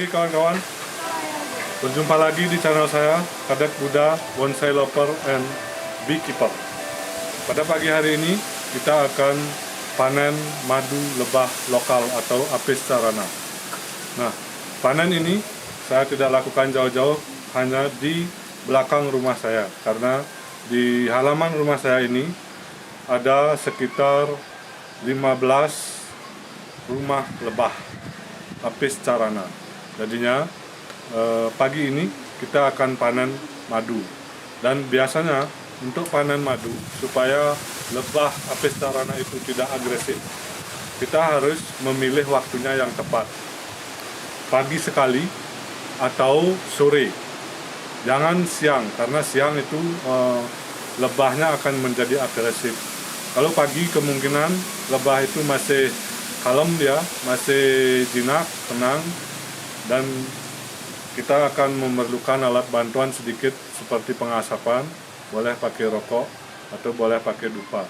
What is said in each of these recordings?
pagi kawan-kawan. Berjumpa lagi di channel saya, Kadek Buddha, Bonsai Lover and Beekeeper. Pada pagi hari ini kita akan panen madu lebah lokal atau Apis cerana. Nah, panen ini saya tidak lakukan jauh-jauh, hanya di belakang rumah saya, karena di halaman rumah saya ini ada sekitar 15 rumah lebah Apis cerana. Jadinya pagi ini kita akan panen madu. Dan biasanya untuk panen madu, supaya lebah Apis cerana itu tidak agresif, kita harus memilih waktunya yang tepat. Pagi sekali atau sore. Jangan siang, karena siang itu lebahnya akan menjadi agresif. Kalau pagi kemungkinan lebah itu masih kalem, dia masih jinak, tenang, dan kita akan memerlukan alat bantuan sedikit seperti pengasapan, boleh pakai rokok atau boleh pakai dupa.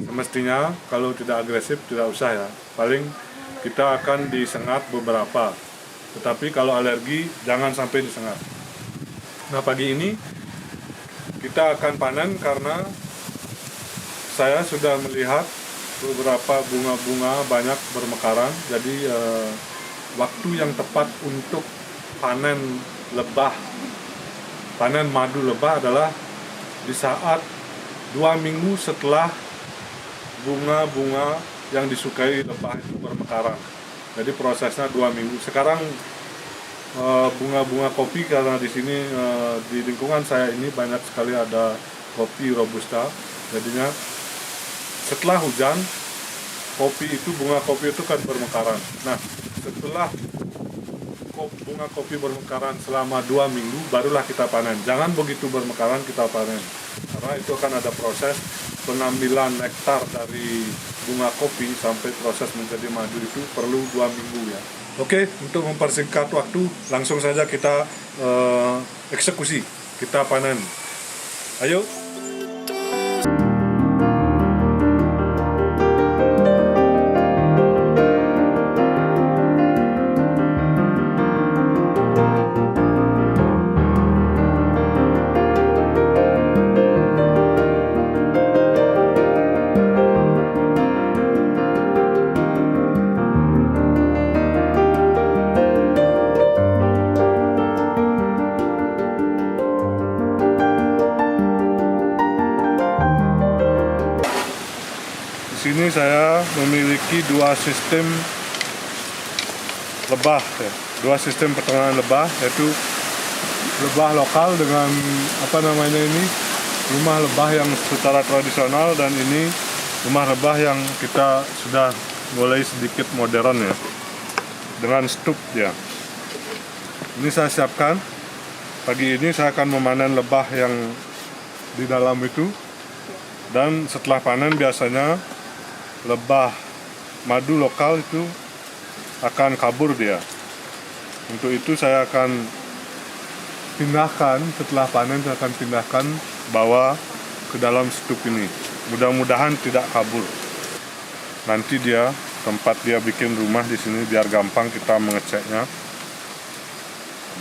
Semestinya kalau tidak agresif tidak usah ya, paling kita akan disengat beberapa, tetapi kalau alergi jangan sampai disengat. Nah, pagi ini kita akan panen karena saya sudah melihat beberapa bunga-bunga banyak bermekaran, jadi waktu yang tepat untuk panen lebah, panen madu lebah adalah di saat 2 minggu setelah bunga-bunga yang disukai lebah itu bermekaran. Jadi prosesnya 2 minggu. Sekarang bunga-bunga kopi, karena di sini di lingkungan saya ini banyak sekali ada kopi robusta, jadinya setelah hujan bunga kopi itu kan bermekaran. Nah, setelah bunga kopi bermekaran selama 2 minggu barulah kita panen. Jangan begitu bermekaran kita panen, karena itu akan ada proses pengambilan nektar dari bunga kopi sampai proses menjadi madu, itu perlu 2 minggu ya. Oke, untuk mempersingkat waktu, langsung saja kita eksekusi, kita panen. Ayo. Di sini saya memiliki 2 sistem lebah, ya. 2 sistem peternakan lebah, yaitu lebah lokal dengan rumah lebah yang secara tradisional, dan ini rumah lebah yang kita sudah mulai sedikit modern ya, dengan stup ya. Ini saya siapkan. Pagi ini saya akan memanen lebah yang di dalam itu, dan setelah panen biasanya lebah madu lokal itu akan kabur dia. Untuk itu saya akan pindahkan, setelah panen saya akan pindahkan bawa ke dalam stup ini. Mudah-mudahan tidak kabur. Nanti tempat dia bikin rumah di sini biar gampang kita mengeceknya.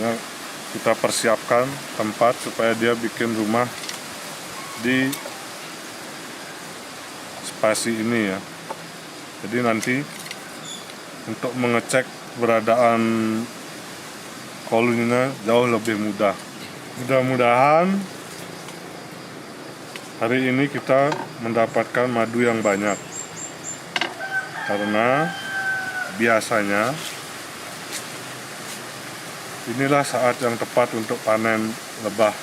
Ya, kita persiapkan tempat supaya dia bikin rumah di spasi ini ya. Jadi nanti untuk mengecek keberadaan koloninya jauh lebih mudah. Mudah-mudahan hari ini kita mendapatkan madu yang banyak, karena biasanya inilah saat yang tepat untuk panen lebah.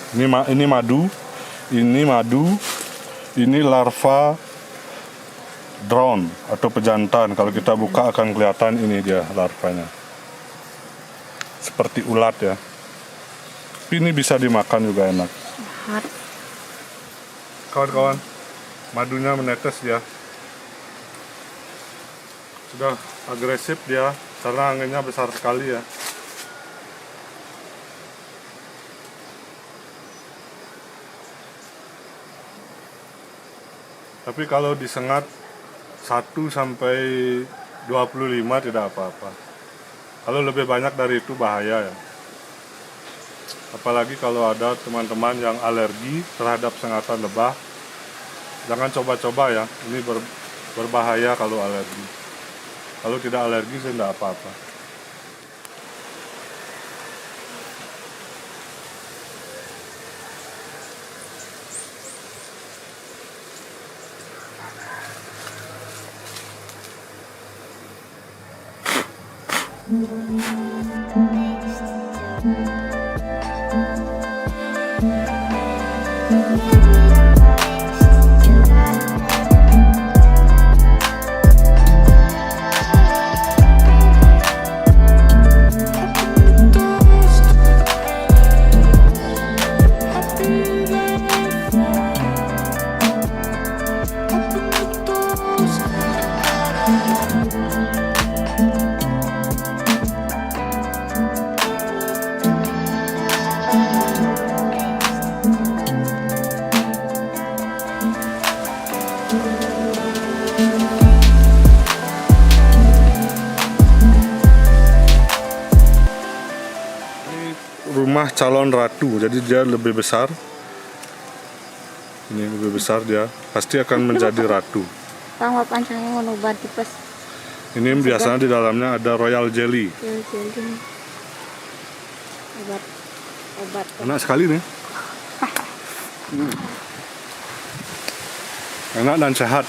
Ini madu, ini larva drone atau pejantan. Kalau kita buka akan kelihatan ini dia larvanya. Seperti ulat ya. Tapi ini bisa dimakan juga enak. Kawan-kawan, madunya menetes dia. Sudah agresif dia, karena anginnya besar sekali ya. Tapi kalau disengat 1 sampai 25 tidak apa-apa. Kalau lebih banyak dari itu bahaya ya. Apalagi kalau ada teman-teman yang alergi terhadap sengatan lebah, jangan coba-coba ya. Ini berbahaya kalau alergi. Kalau tidak alergi sih tidak apa-apa. Rumah calon ratu, jadi dia lebih besar. Ini lebih besar dia, pasti akan menjadi ratu. Tambah pancangnya ngono tipes. Ini biasanya di dalamnya ada royal jelly. Obat. Enak sekali nih. Enak dan sehat.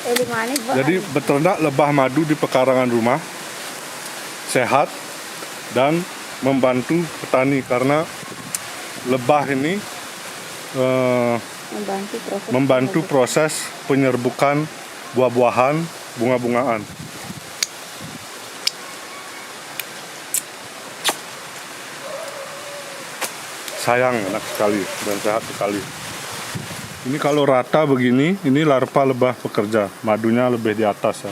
Jadi beternak lebah madu di pekarangan rumah sehat dan membantu petani, karena lebah ini membantu proses penyerbukan buah-buahan, bunga-bungaan. Sayang, enak sekali dan sehat sekali. Ini kalau rata begini, ini larva lebah pekerja, madunya lebih di atas ya.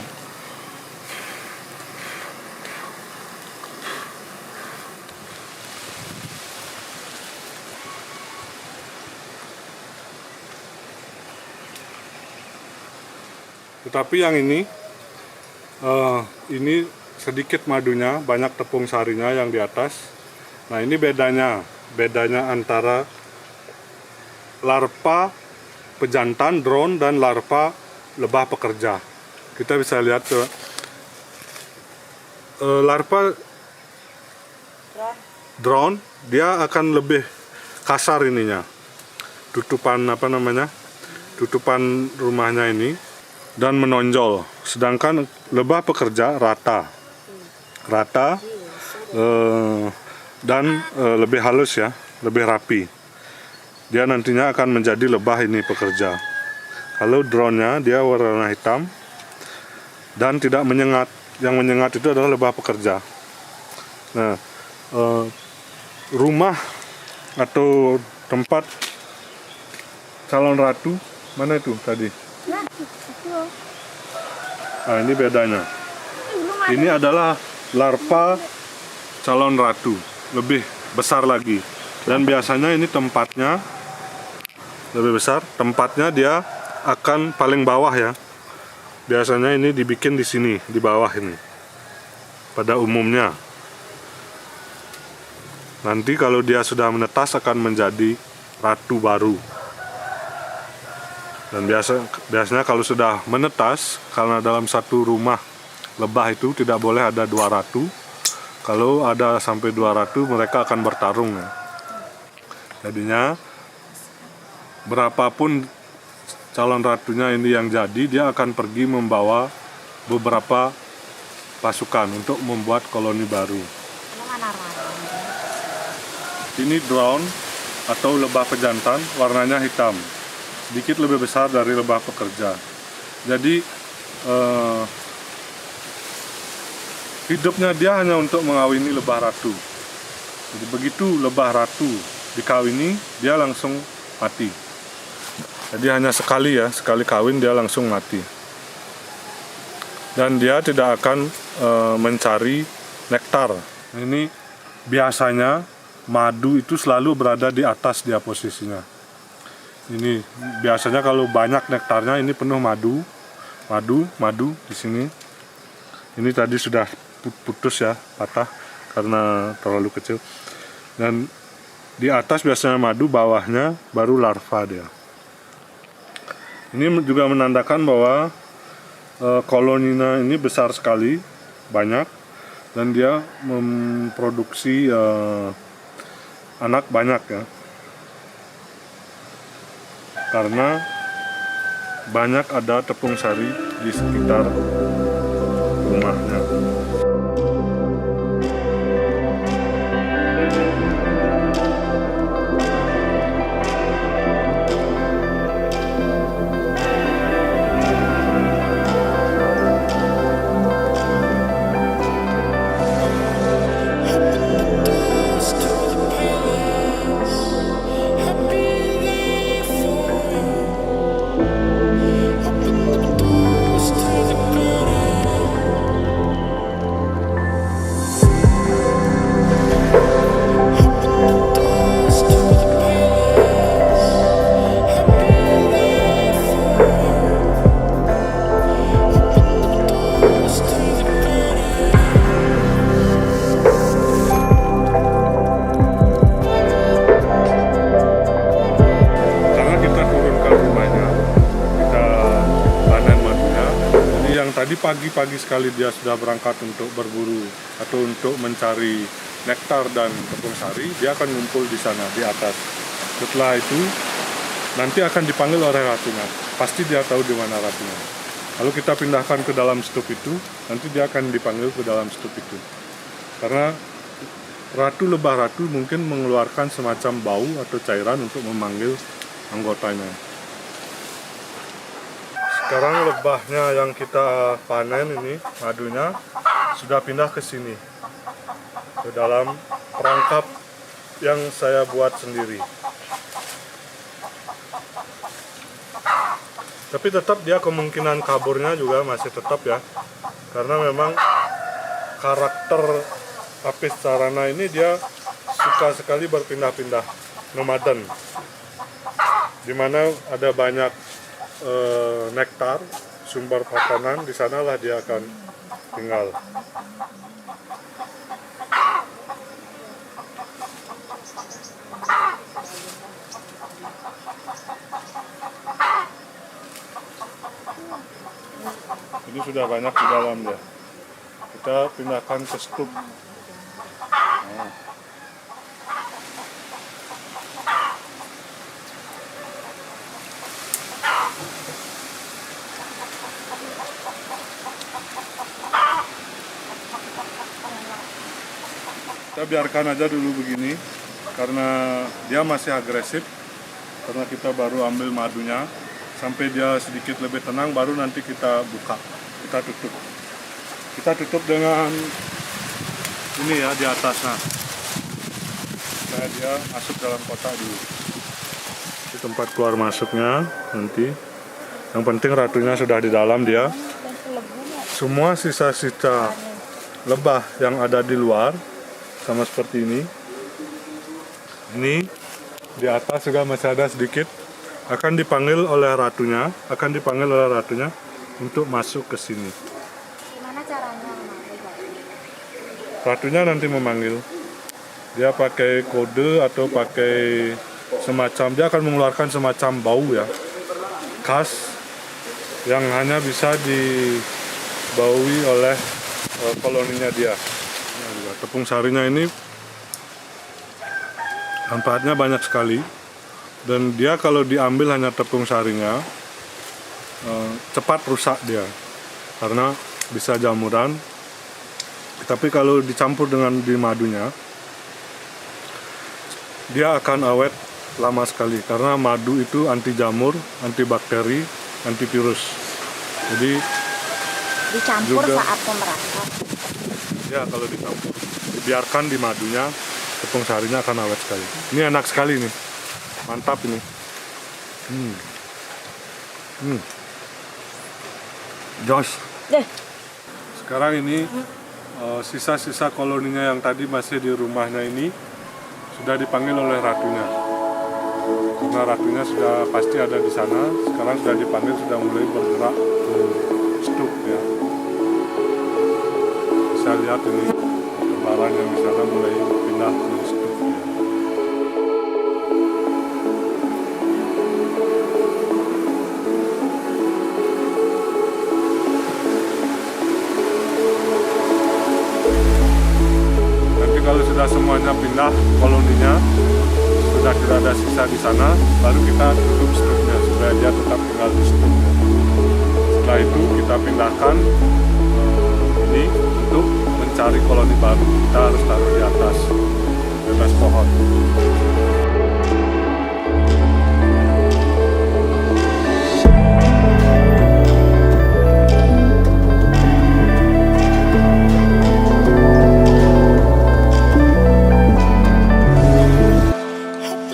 Tetapi yang ini sedikit madunya, banyak tepung sarinya yang di atas. Nah ini bedanya antara larva pejantan drone dan larva lebah pekerja. Kita bisa lihat tuh, larva drone dia akan lebih kasar ininya, tutupan rumahnya ini, dan menonjol. Sedangkan lebah pekerja rata dan lebih halus ya, lebih rapi. Dia nantinya akan menjadi lebah ini pekerja. Kalau drone-nya dia warna hitam dan tidak menyengat. Yang menyengat itu adalah lebah pekerja. Nah, rumah atau tempat calon ratu mana itu tadi? Nah, ini bedanya. Ini adalah larva calon ratu, lebih besar lagi. Dan biasanya ini tempatnya lebih besar, tempatnya dia akan paling bawah ya. Biasanya ini dibikin di sini, di bawah ini. Pada umumnya. Nanti kalau dia sudah menetas akan menjadi ratu baru. Dan biasanya kalau sudah menetas, karena dalam satu rumah lebah itu tidak boleh ada 2 ratu. Kalau ada sampai 2 ratu, mereka akan bertarung ya. Jadinya berapapun calon ratunya ini yang jadi, dia akan pergi membawa beberapa pasukan untuk membuat koloni baru. Ini drone atau lebah pejantan, warnanya hitam, sedikit lebih besar dari lebah pekerja. Jadi hidupnya dia hanya untuk mengawini lebah ratu. Jadi begitu lebah ratu dikawini, dia langsung mati. Jadi hanya sekali kawin dia langsung mati. Dan dia tidak akan mencari nektar. Ini biasanya madu itu selalu berada di atas dia posisinya. Ini biasanya kalau banyak nektarnya ini penuh madu di sini. Ini tadi sudah putus ya, patah karena terlalu kecil. Dan di atas biasanya madu, bawahnya baru larva dia. Ini juga menandakan bahwa koloninya ini besar sekali, banyak, dan dia memproduksi anak banyak ya. Karena banyak ada tepung sari di sekitar rumahnya. Tadi pagi-pagi sekali dia sudah berangkat untuk berburu atau untuk mencari nektar dan tepung sari. Dia akan ngumpul di sana di atas. Setelah itu nanti akan dipanggil oleh ratunya. Pasti dia tahu di mana ratunya. Lalu kita pindahkan ke dalam stup itu, nanti dia akan dipanggil ke dalam stup itu. Karena lebah ratu mungkin mengeluarkan semacam bau atau cairan untuk memanggil anggotanya. Sekarang lebahnya yang kita panen ini, madunya sudah pindah ke sini, ke dalam perangkap yang saya buat sendiri. Tapi tetap dia kemungkinan kaburnya juga masih tetap ya, karena memang karakter Apis carana ini dia suka sekali berpindah-pindah, nomaden, dimana ada banyak nektar, sumber makanan, di sanalah dia akan tinggal. Ini sudah banyak di dalam ya. Kita pindahkan ke stup. Kita biarkan aja dulu begini karena dia masih agresif, karena kita baru ambil madunya. Sampai dia sedikit lebih tenang baru nanti kita buka, kita tutup dengan ini ya di atasnya supaya dia masuk dalam kotak dulu. Di tempat keluar masuknya nanti, yang penting ratunya sudah di dalam dia. Semua sisa-sisa lebah yang ada di luar sama seperti ini di atas juga masih ada sedikit, akan dipanggil oleh ratunya untuk masuk ke sini. Gimana caranya? Ratunya nanti memanggil, dia pakai kode atau pakai semacam, dia akan mengeluarkan semacam bau ya, khas yang hanya bisa dibaui oleh koloninya dia. Tepung sarinya ini manfaatnya banyak sekali, dan dia kalau diambil hanya tepung sarinya cepat rusak dia karena bisa jamuran Tapi kalau dicampur dengan di madunya, dia akan awet lama sekali karena madu itu anti jamur, anti bakteri, anti virus. Jadi Dicampur juga- saat pemerasan. ya kalau dicampur, dibiarkan di madunya, tepung sarinya akan awet sekali. Ini enak sekali nih, mantap ini. Josh. Deh. Sekarang ini sisa-sisa koloninya yang tadi masih di rumahnya ini sudah dipanggil oleh ratunya. Karena ratunya sudah pasti ada di sana. Sekarang sudah dipanggil, sudah mulai bergerak ke stuk ya. Bisa lihat ini kebaran yang di sana mulai pindah ke stuk ya. Nanti kalau sudah semuanya pindah koloninya, sudah tidak ada sisa di sana, baru kita tutup struknya supaya dia tetap tinggal di struknya. Setelah itu kita pindahkan ini untuk mencari koloni baru. Kita harus taruh di atas pohon.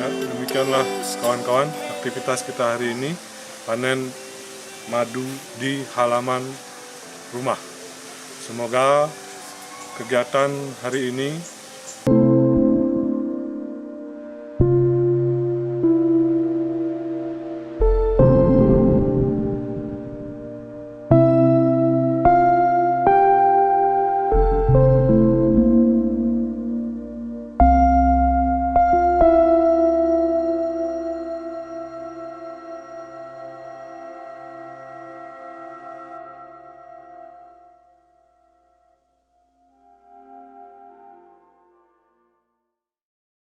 Demikianlah kawan-kawan aktivitas kita hari ini, panen madu di halaman rumah. Semoga kegiatan hari ini